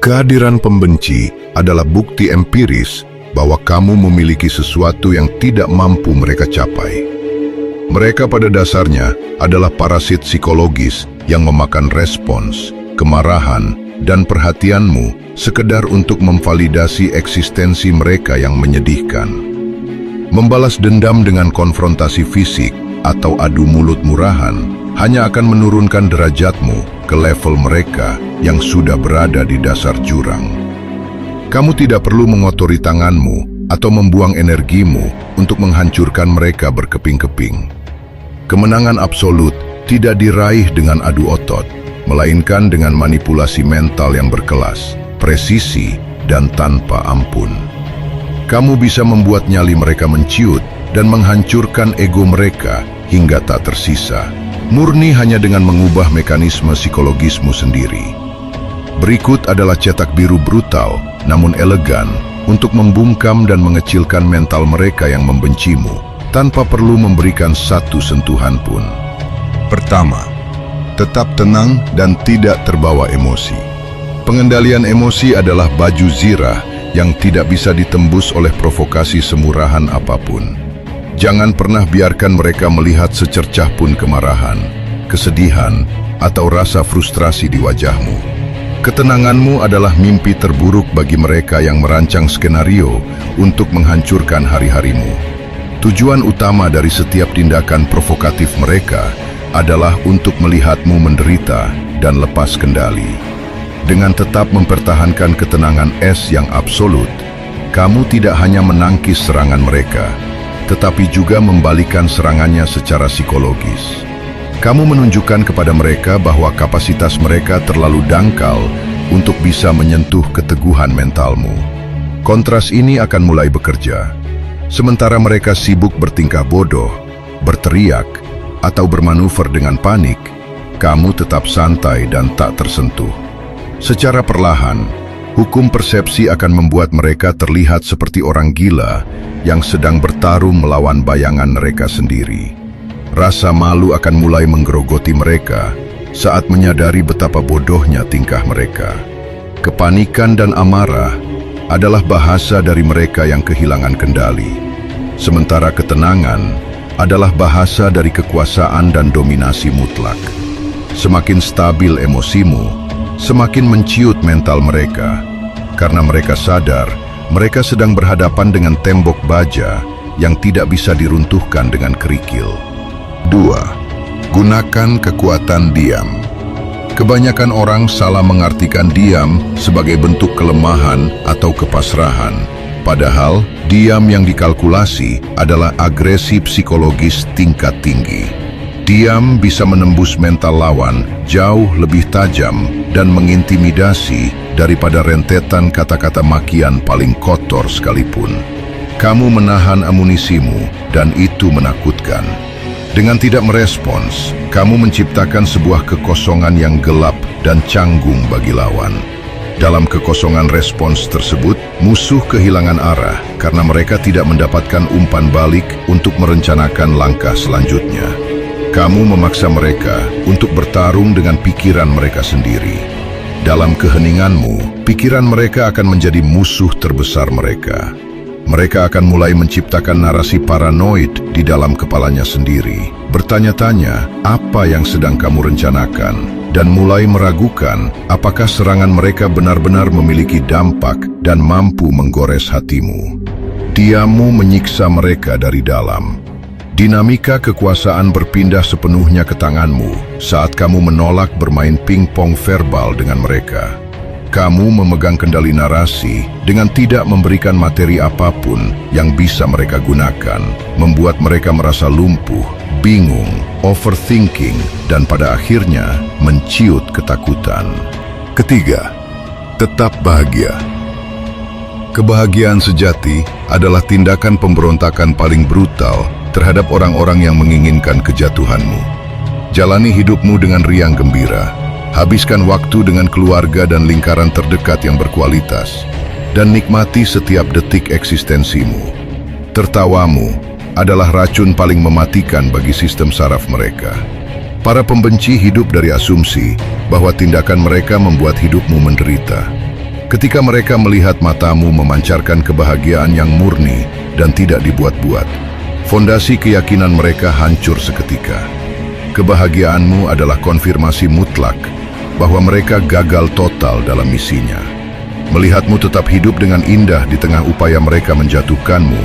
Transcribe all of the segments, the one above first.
Kehadiran pembenci adalah bukti empiris bahwa kamu memiliki sesuatu yang tidak mampu mereka capai. Mereka pada dasarnya adalah parasit psikologis yang memakan respons, kemarahan, dan perhatianmu sekedar untuk memvalidasi eksistensi mereka yang menyedihkan. Membalas dendam dengan konfrontasi fisik atau adu mulut murahan hanya akan menurunkan derajatmu ke level mereka yang sudah berada di dasar jurang. Kamu tidak perlu mengotori tanganmu atau membuang energimu untuk menghancurkan mereka berkeping-keping. Kemenangan absolut tidak diraih dengan adu otot, melainkan dengan manipulasi mental yang berkelas, presisi, dan tanpa ampun. Kamu bisa membuat nyali mereka menciut dan menghancurkan ego mereka hingga tak tersisa, murni hanya dengan mengubah mekanisme psikologismu sendiri. Berikut adalah cetak biru brutal namun elegan untuk membungkam dan mengecilkan mental mereka yang membencimu tanpa perlu memberikan satu sentuhan pun. Pertama, tetap tenang dan tidak terbawa emosi. Pengendalian emosi adalah baju zirah yang tidak bisa ditembus oleh provokasi semurahan apapun. Jangan pernah biarkan mereka melihat secercah pun kemarahan, kesedihan, atau rasa frustrasi di wajahmu. Ketenanganmu adalah mimpi terburuk bagi mereka yang merancang skenario untuk menghancurkan hari-harimu. Tujuan utama dari setiap tindakan provokatif mereka adalah untuk melihatmu menderita dan lepas kendali. Dengan tetap mempertahankan ketenangan es yang absolut, kamu tidak hanya menangkis serangan mereka, tetapi juga membalikan serangannya secara psikologis. Kamu menunjukkan kepada mereka bahwa kapasitas mereka terlalu dangkal untuk bisa menyentuh keteguhan mentalmu. Kontras ini akan mulai bekerja. Sementara mereka sibuk bertingkah bodoh, berteriak, atau bermanuver dengan panik, kamu tetap santai dan tak tersentuh. Secara perlahan, hukum persepsi akan membuat mereka terlihat seperti orang gila yang sedang bertarung melawan bayangan mereka sendiri. Rasa malu akan mulai menggerogoti mereka saat menyadari betapa bodohnya tingkah mereka. Kepanikan dan amarah adalah bahasa dari mereka yang kehilangan kendali, sementara ketenangan adalah bahasa dari kekuasaan dan dominasi mutlak. Semakin stabil emosimu, semakin menciut mental mereka, karena mereka sadar mereka sedang berhadapan dengan tembok baja yang tidak bisa diruntuhkan dengan kerikil. 2. Gunakan kekuatan diam. Kebanyakan orang salah mengartikan diam sebagai bentuk kelemahan atau kepasrahan. Padahal, diam yang dikalkulasi adalah agresi psikologis tingkat tinggi. Diam bisa menembus mental lawan jauh lebih tajam dan mengintimidasi daripada rentetan kata-kata makian paling kotor sekalipun. Kamu menahan amunisimu dan itu menakutkan. Dengan tidak merespons, kamu menciptakan sebuah kekosongan yang gelap dan canggung bagi lawan. Dalam kekosongan respons tersebut, musuh kehilangan arah karena mereka tidak mendapatkan umpan balik untuk merencanakan langkah selanjutnya. Kamu memaksa mereka untuk bertarung dengan pikiran mereka sendiri. Dalam keheninganmu, pikiran mereka akan menjadi musuh terbesar mereka. Mereka akan mulai menciptakan narasi paranoid di dalam kepalanya sendiri, bertanya-tanya apa yang sedang kamu rencanakan, dan mulai meragukan apakah serangan mereka benar-benar memiliki dampak dan mampu menggores hatimu. Diammu menyiksa mereka dari dalam. Dinamika kekuasaan berpindah sepenuhnya ke tanganmu saat kamu menolak bermain pingpong verbal dengan mereka. Kamu memegang kendali narasi dengan tidak memberikan materi apapun yang bisa mereka gunakan, membuat mereka merasa lumpuh, bingung, overthinking, dan pada akhirnya menciut ketakutan. Ketiga, tetap bahagia. Kebahagiaan sejati adalah tindakan pemberontakan paling brutal terhadap orang-orang yang menginginkan kejatuhanmu. Jalani hidupmu dengan riang gembira. Habiskan waktu dengan keluarga dan lingkaran terdekat yang berkualitas, dan nikmati setiap detik eksistensimu. Tertawamu adalah racun paling mematikan bagi sistem saraf mereka. Para pembenci hidup dari asumsi bahwa tindakan mereka membuat hidupmu menderita. Ketika mereka melihat matamu memancarkan kebahagiaan yang murni dan tidak dibuat-buat, fondasi keyakinan mereka hancur seketika. Kebahagiaanmu adalah konfirmasi mutlak bahwa mereka gagal total dalam misinya. Melihatmu tetap hidup dengan indah di tengah upaya mereka menjatuhkanmu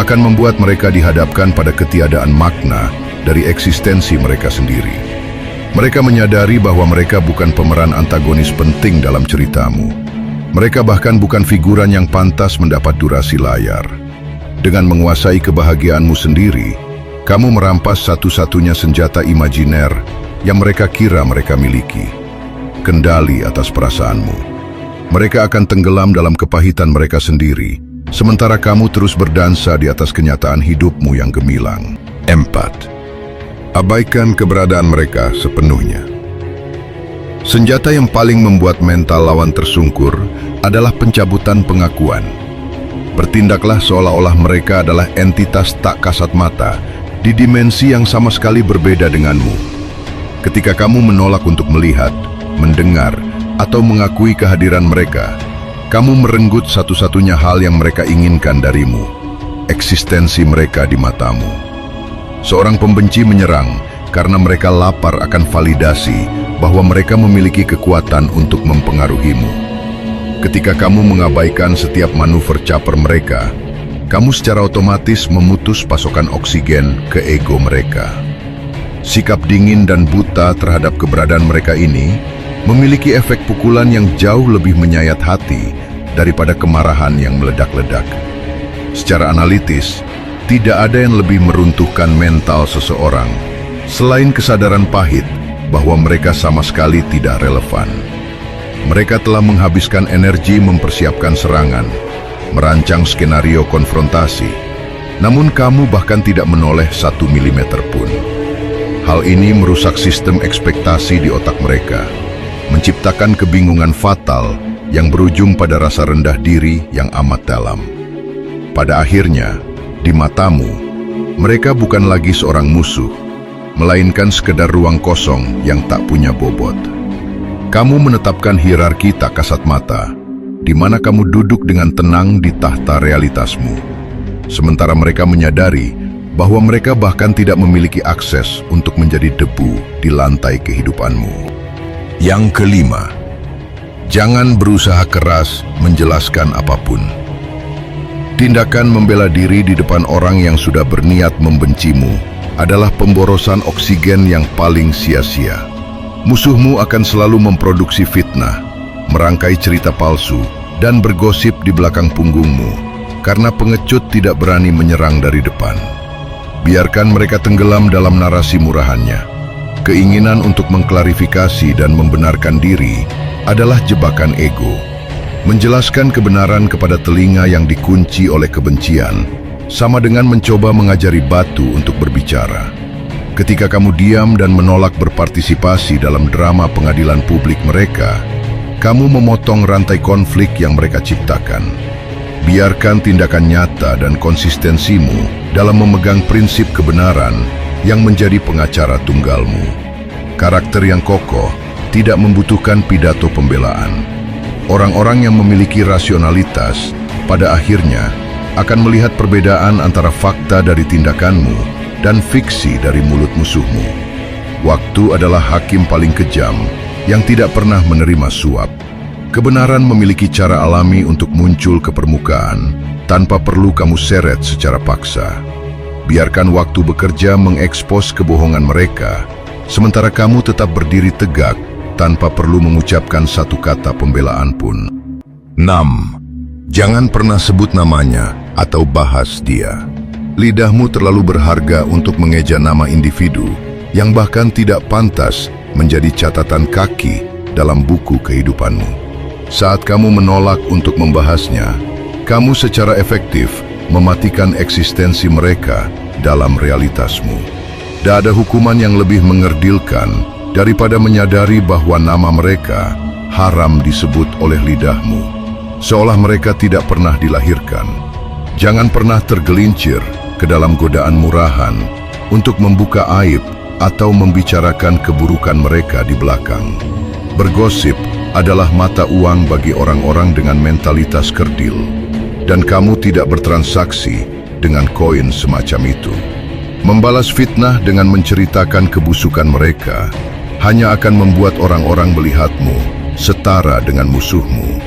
akan membuat mereka dihadapkan pada ketiadaan makna dari eksistensi mereka sendiri. Mereka menyadari bahwa mereka bukan pemeran antagonis penting dalam ceritamu. Mereka bahkan bukan figuran yang pantas mendapat durasi layar. Dengan menguasai kebahagiaanmu sendiri, kamu merampas satu-satunya senjata imajiner yang mereka kira mereka miliki. Kendali atas perasaanmu. Mereka akan tenggelam dalam kepahitan mereka sendiri, sementara kamu terus berdansa di atas kenyataan hidupmu yang gemilang. 4. Abaikan keberadaan mereka sepenuhnya. Senjata yang paling membuat mental lawan tersungkur adalah pencabutan pengakuan. Bertindaklah seolah-olah mereka adalah entitas tak kasat mata di dimensi yang sama sekali berbeda denganmu. Ketika kamu menolak untuk melihat, mendengar, atau mengakui kehadiran mereka, kamu merenggut satu-satunya hal yang mereka inginkan darimu, eksistensi mereka di matamu. Seorang pembenci menyerang karena mereka lapar akan validasi bahwa mereka memiliki kekuatan untuk mempengaruhimu. Ketika kamu mengabaikan setiap manuver caper mereka, kamu secara otomatis memutus pasokan oksigen ke ego mereka. Sikap dingin dan buta terhadap keberadaan mereka ini memiliki efek pukulan yang jauh lebih menyayat hati daripada kemarahan yang meledak-ledak. Secara analitis, tidak ada yang lebih meruntuhkan mental seseorang selain kesadaran pahit bahwa mereka sama sekali tidak relevan. Mereka telah menghabiskan energi mempersiapkan serangan, merancang skenario konfrontasi, namun kamu bahkan tidak menoleh 1 milimeter pun. Hal ini merusak sistem ekspektasi di otak mereka, menciptakan kebingungan fatal yang berujung pada rasa rendah diri yang amat dalam. Pada akhirnya, di matamu, mereka bukan lagi seorang musuh, melainkan sekedar ruang kosong yang tak punya bobot. Kamu menetapkan hierarki tak kasat mata, di mana kamu duduk dengan tenang di tahta realitasmu. Sementara mereka menyadari bahwa mereka bahkan tidak memiliki akses untuk menjadi debu di lantai kehidupanmu. Yang kelima, jangan berusaha keras menjelaskan apapun. Tindakan membela diri di depan orang yang sudah berniat membencimu adalah pemborosan oksigen yang paling sia-sia. Musuhmu akan selalu memproduksi fitnah, merangkai cerita palsu, dan bergosip di belakang punggungmu karena pengecut tidak berani menyerang dari depan. Biarkan mereka tenggelam dalam narasi murahannya. Keinginan untuk mengklarifikasi dan membenarkan diri adalah jebakan ego. Menjelaskan kebenaran kepada telinga yang dikunci oleh kebencian sama dengan mencoba mengajari batu untuk berbicara. Ketika kamu diam dan menolak berpartisipasi dalam drama pengadilan publik mereka, kamu memotong rantai konflik yang mereka ciptakan. Biarkan tindakan nyata dan konsistensimu dalam memegang prinsip kebenaran yang menjadi pengacara tunggalmu. Karakter yang kokoh tidak membutuhkan pidato pembelaan. Orang-orang yang memiliki rasionalitas pada akhirnya akan melihat perbedaan antara fakta dari tindakanmu dan fiksi dari mulut musuhmu. Waktu adalah hakim paling kejam yang tidak pernah menerima suap. Kebenaran memiliki cara alami untuk muncul ke permukaan tanpa perlu kamu seret secara paksa. Biarkan waktu bekerja mengekspos kebohongan mereka, sementara kamu tetap berdiri tegak tanpa perlu mengucapkan satu kata pembelaan pun. 6. Jangan pernah sebut namanya atau bahas dia. Lidahmu terlalu berharga untuk mengeja nama individu yang bahkan tidak pantas menjadi catatan kaki dalam buku kehidupanmu. Saat kamu menolak untuk membahasnya, kamu secara efektif mematikan eksistensi mereka dalam realitasmu. Tak ada hukuman yang lebih mengerdilkan daripada menyadari bahwa nama mereka haram disebut oleh lidahmu, seolah mereka tidak pernah dilahirkan. Jangan pernah tergelincir ke dalam godaan murahan untuk membuka aib atau membicarakan keburukan mereka di belakang. Bergosip adalah mata uang bagi orang-orang dengan mentalitas kerdil, dan kamu tidak bertransaksi dengan koin semacam itu. Membalas fitnah dengan menceritakan kebusukan mereka hanya akan membuat orang-orang melihatmu setara dengan musuhmu.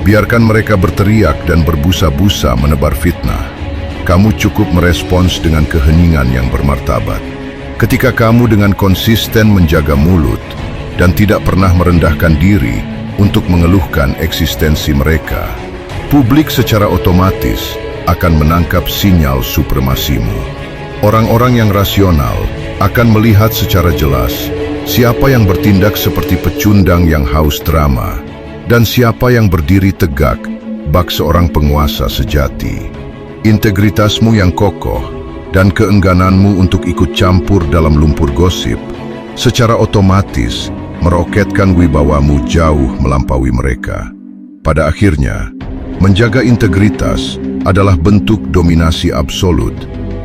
Biarkan mereka berteriak dan berbusa-busa menebar fitnah. Kamu cukup merespons dengan keheningan yang bermartabat. Ketika kamu dengan konsisten menjaga mulut dan tidak pernah merendahkan diri untuk mengeluhkan eksistensi mereka, publik secara otomatis akan menangkap sinyal supremasimu. Orang-orang yang rasional akan melihat secara jelas siapa yang bertindak seperti pecundang yang haus drama dan siapa yang berdiri tegak bak seorang penguasa sejati. Integritasmu yang kokoh dan keenggananmu untuk ikut campur dalam lumpur gosip secara otomatis meroketkan wibawamu jauh melampaui mereka. Pada akhirnya, menjaga integritas adalah bentuk dominasi absolut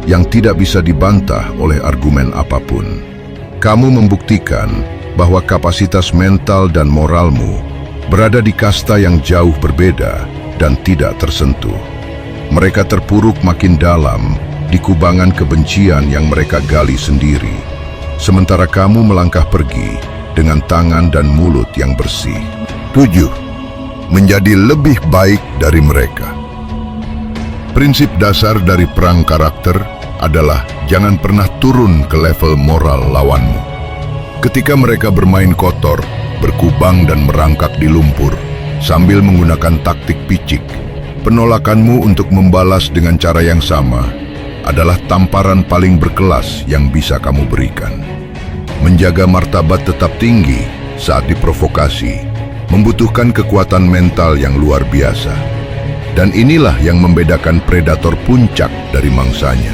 yang tidak bisa dibantah oleh argumen apapun. Kamu membuktikan bahwa kapasitas mental dan moralmu berada di kasta yang jauh berbeda dan tidak tersentuh. Mereka terpuruk makin dalam di kubangan kebencian yang mereka gali sendiri, sementara kamu melangkah pergi dengan tangan dan mulut yang bersih. 7. Menjadi lebih baik dari mereka. Prinsip dasar dari perang karakter adalah jangan pernah turun ke level moral lawanmu. Ketika mereka bermain kotor, berkubang dan merangkak di lumpur sambil menggunakan taktik picik, penolakanmu untuk membalas dengan cara yang sama adalah tamparan paling berkelas yang bisa kamu berikan. Menjaga martabat tetap tinggi saat diprovokasi membutuhkan kekuatan mental yang luar biasa. Dan inilah yang membedakan predator puncak dari mangsanya.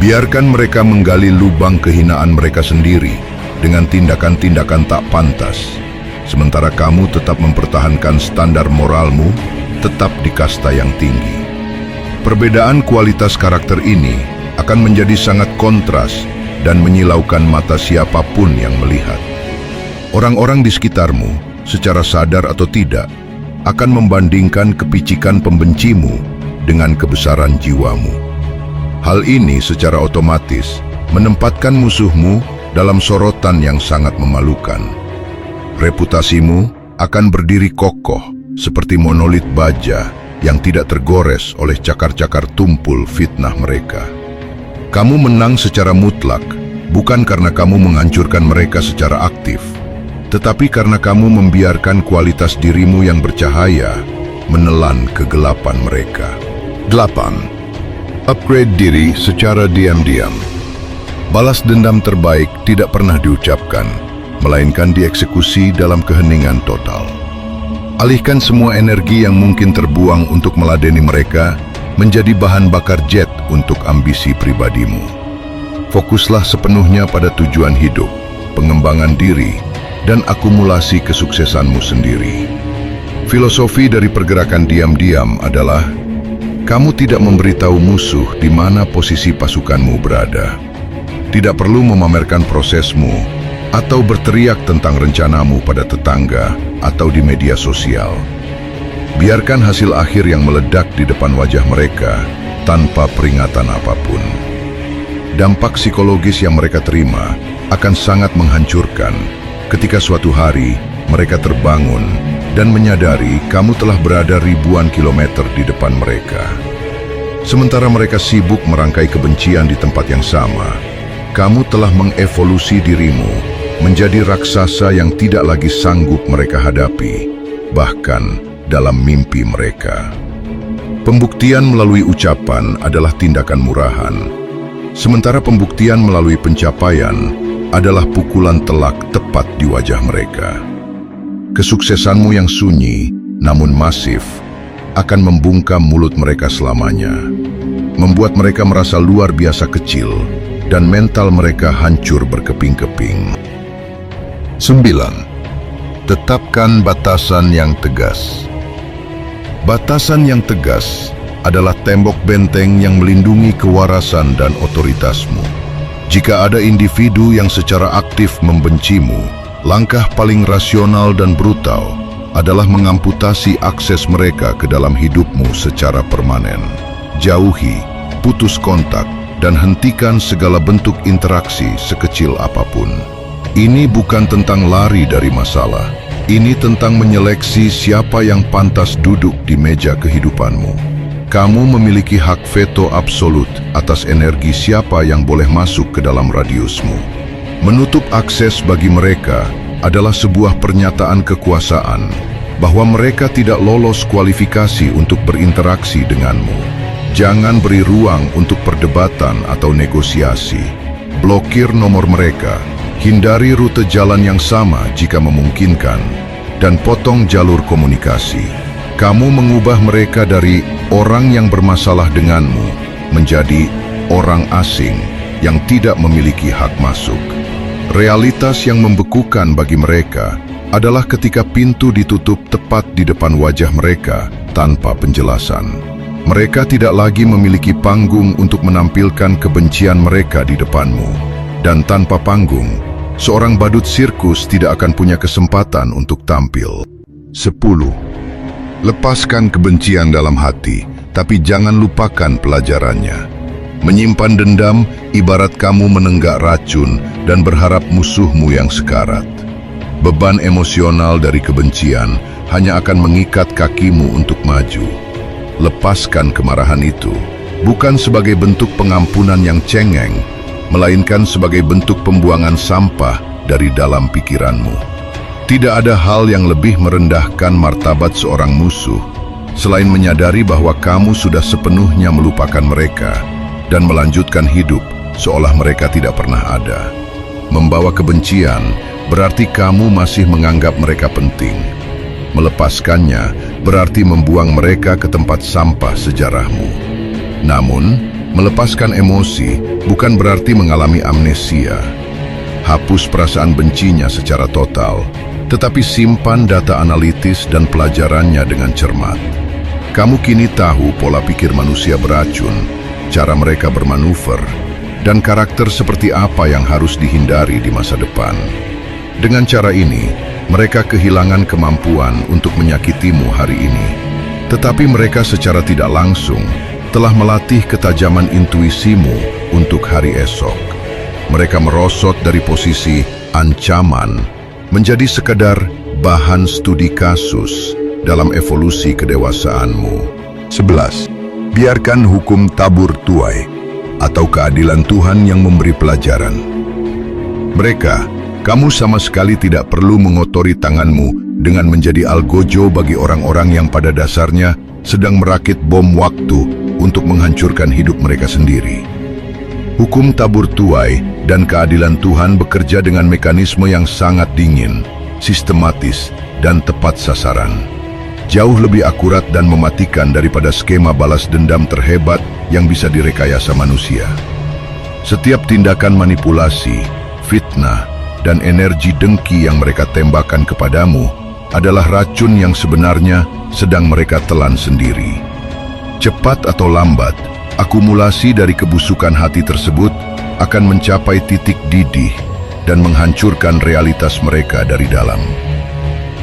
Biarkan mereka menggali lubang kehinaan mereka sendiri dengan tindakan-tindakan tak pantas, sementara kamu tetap mempertahankan standar moralmu tetap di kasta yang tinggi. Perbedaan kualitas karakter ini akan menjadi sangat kontras dan menyilaukan mata siapapun yang melihat. Orang-orang di sekitarmu, secara sadar atau tidak, akan membandingkan kepicikan pembencimu dengan kebesaran jiwamu. Hal ini secara otomatis menempatkan musuhmu dalam sorotan yang sangat memalukan. Reputasimu akan berdiri kokoh seperti monolit baja yang tidak tergores oleh cakar-cakar tumpul fitnah mereka. Kamu menang secara mutlak bukan karena kamu menghancurkan mereka secara aktif, tetapi karena kamu membiarkan kualitas dirimu yang bercahaya menelan kegelapan mereka. 8. Upgrade diri secara diam-diam. Balas dendam terbaik tidak pernah diucapkan, melainkan dieksekusi dalam keheningan total. Alihkan semua energi yang mungkin terbuang untuk meladeni mereka menjadi bahan bakar jet untuk ambisi pribadimu. Fokuslah sepenuhnya pada tujuan hidup, pengembangan diri, dan akumulasi kesuksesanmu sendiri. Filosofi dari pergerakan diam-diam adalah kamu tidak memberitahu musuh di mana posisi pasukanmu berada. Tidak perlu memamerkan prosesmu atau berteriak tentang rencanamu pada tetangga atau di media sosial. Biarkan hasil akhir yang meledak di depan wajah mereka tanpa peringatan apapun. Dampak psikologis yang mereka terima akan sangat menghancurkan ketika suatu hari mereka terbangun dan menyadari kamu telah berada ribuan kilometer di depan mereka. Sementara mereka sibuk merangkai kebencian di tempat yang sama, kamu telah mengevolusi dirimu menjadi raksasa yang tidak lagi sanggup mereka hadapi, bahkan dalam mimpi mereka. Pembuktian melalui ucapan adalah tindakan murahan, sementara pembuktian melalui pencapaian adalah pukulan telak tepat di wajah mereka. Kesuksesanmu yang sunyi, namun masif, akan membungkam mulut mereka selamanya, membuat mereka merasa luar biasa kecil, dan mental mereka hancur berkeping-keping. 9. Tetapkan batasan yang tegas. Batasan yang tegas adalah tembok benteng yang melindungi kewarasan dan otoritasmu. Jika ada individu yang secara aktif membencimu, Langkah paling rasional dan brutal adalah mengamputasi akses mereka ke dalam hidupmu secara permanen. Jauhi, putus kontak, dan hentikan segala bentuk interaksi sekecil apapun. Ini bukan tentang lari dari masalah. Ini tentang menyeleksi siapa yang pantas duduk di meja kehidupanmu. Kamu memiliki hak veto absolut atas energi siapa yang boleh masuk ke dalam radiusmu. Menutup akses bagi mereka adalah sebuah pernyataan kekuasaan bahwa mereka tidak lolos kualifikasi untuk berinteraksi denganmu. Jangan beri ruang untuk perdebatan atau negosiasi. Blokir nomor mereka. Hindari rute jalan yang sama jika memungkinkan, dan potong jalur komunikasi. Kamu mengubah mereka dari orang yang bermasalah denganmu menjadi orang asing yang tidak memiliki hak masuk. Realitas yang membekukan bagi mereka adalah ketika pintu ditutup tepat di depan wajah mereka tanpa penjelasan. Mereka tidak lagi memiliki panggung untuk menampilkan kebencian mereka di depanmu, dan tanpa panggung, seorang badut sirkus tidak akan punya kesempatan untuk tampil. 10. Lepaskan kebencian dalam hati, tapi jangan lupakan pelajarannya. Menyimpan dendam ibarat kamu menenggak racun dan berharap musuhmu yang sekarat. Beban emosional dari kebencian hanya akan mengikat kakimu untuk maju. Lepaskan kemarahan itu, bukan sebagai bentuk pengampunan yang cengeng, melainkan sebagai bentuk pembuangan sampah dari dalam pikiranmu. Tidak ada hal yang lebih merendahkan martabat seorang musuh selain menyadari bahwa kamu sudah sepenuhnya melupakan mereka dan melanjutkan hidup seolah mereka tidak pernah ada. Membawa kebencian berarti kamu masih menganggap mereka penting. Melepaskannya berarti membuang mereka ke tempat sampah sejarahmu. Namun, melepaskan emosi bukan berarti mengalami amnesia. Hapus perasaan bencinya secara total, tetapi simpan data analitis dan pelajarannya dengan cermat. Kamu kini tahu pola pikir manusia beracun, cara mereka bermanuver, dan karakter seperti apa yang harus dihindari di masa depan. Dengan cara ini, mereka kehilangan kemampuan untuk menyakitimu hari ini. Tetapi mereka secara tidak langsung telah melatih ketajaman intuisimu untuk hari esok. Mereka merosot dari posisi ancaman menjadi sekedar bahan studi kasus dalam evolusi kedewasaanmu. 11. Biarkan hukum tabur tuai atau keadilan Tuhan yang memberi pelajaran. Kamu sama sekali tidak perlu mengotori tanganmu dengan menjadi algojo bagi orang-orang yang pada dasarnya sedang merakit bom waktu untuk menghancurkan hidup mereka sendiri. Hukum tabur tuai dan keadilan Tuhan bekerja dengan mekanisme yang sangat dingin, sistematis, dan tepat sasaran. Jauh lebih akurat dan mematikan daripada skema balas dendam terhebat yang bisa direkayasa manusia. Setiap tindakan manipulasi, fitnah, dan energi dengki yang mereka tembakkan kepadamu adalah racun yang sebenarnya sedang mereka telan sendiri. Cepat atau lambat, akumulasi dari kebusukan hati tersebut akan mencapai titik didih dan menghancurkan realitas mereka dari dalam.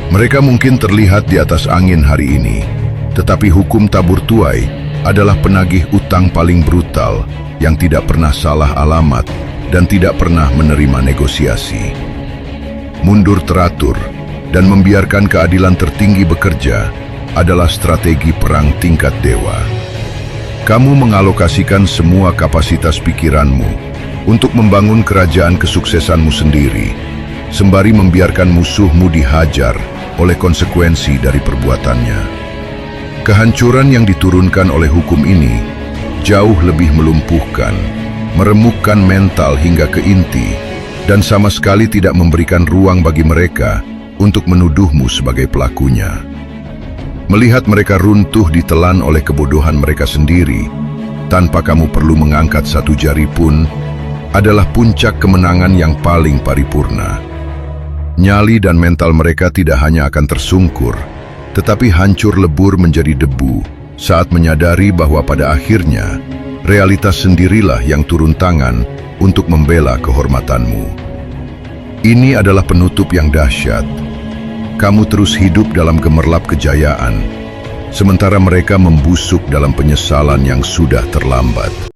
Mereka mungkin terlihat di atas angin hari ini, tetapi hukum tabur tuai adalah penagih utang paling brutal yang tidak pernah salah alamat dan tidak pernah menerima negosiasi. Mundur teratur dan membiarkan keadilan tertinggi bekerja adalah strategi perang tingkat dewa. Kamu mengalokasikan semua kapasitas pikiranmu untuk membangun kerajaan kesuksesanmu sendiri, sembari membiarkan musuhmu dihajar oleh konsekuensi dari perbuatannya. Kehancuran yang diturunkan oleh hukum ini jauh lebih melumpuhkan, meremukkan mental hingga ke inti, dan sama sekali tidak memberikan ruang bagi mereka untuk menuduhmu sebagai pelakunya. Melihat mereka runtuh ditelan oleh kebodohan mereka sendiri, tanpa kamu perlu mengangkat satu jari pun, adalah puncak kemenangan yang paling paripurna. Nyali dan mental mereka tidak hanya akan tersungkur, tetapi hancur lebur menjadi debu saat menyadari bahwa pada akhirnya realitas sendirilah yang turun tangan untuk membela kehormatanmu. Ini adalah penutup yang dahsyat. Kamu terus hidup dalam gemerlap kejayaan, sementara mereka membusuk dalam penyesalan yang sudah terlambat.